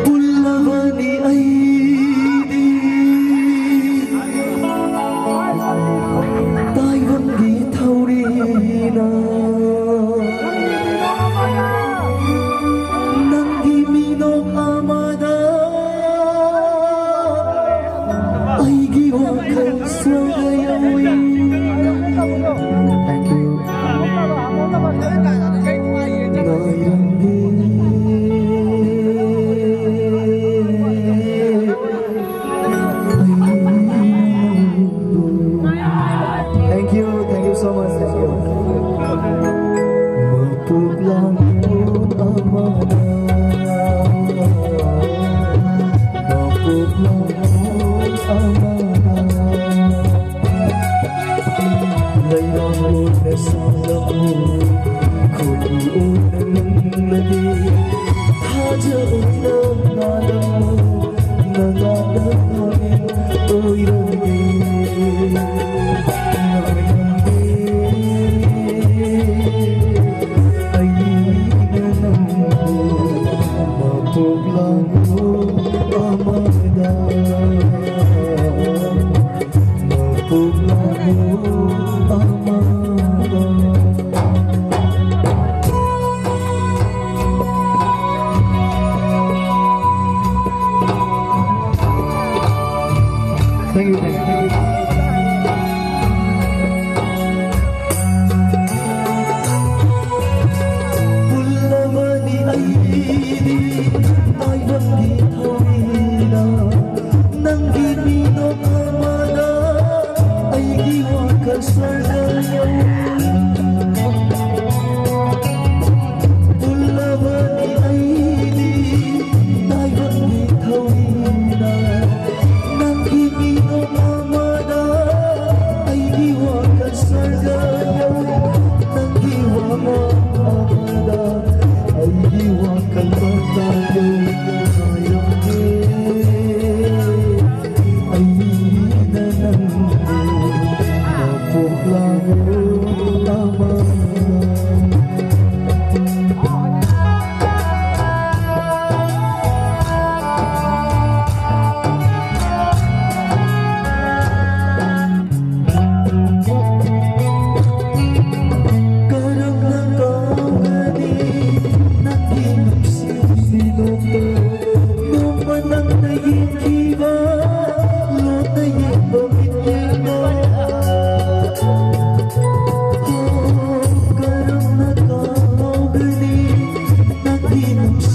पुल्लवनी ऐदी ताइवंगी थौरीना नंगी मिनोक आमादा आइगी वाखल स्वागयावी Thank you. Thank you so much. Thank you. Mapuglang amana, mapuglang amana. Layang na salam, kuliin ng ladi, hajaon ng nalam mo, nanganagamin, oy rangin. Thank you. Pulavani aidi taibanggi thawina nangi mino amana aigi wakal sargaya Pulavani aidi taibanggi thawina nangi mino amana aigi wakal sargaya nangi wakal amada aigi wakal sargaya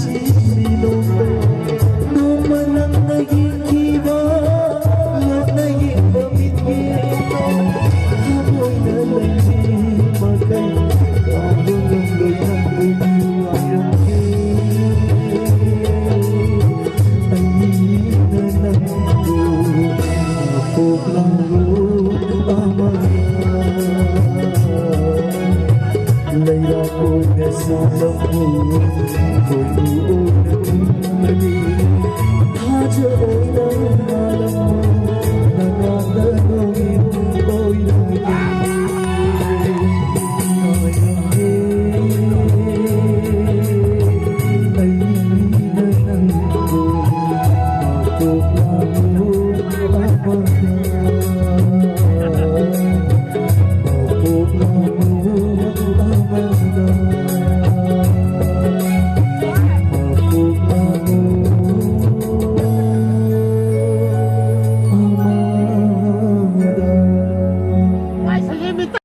Thank you.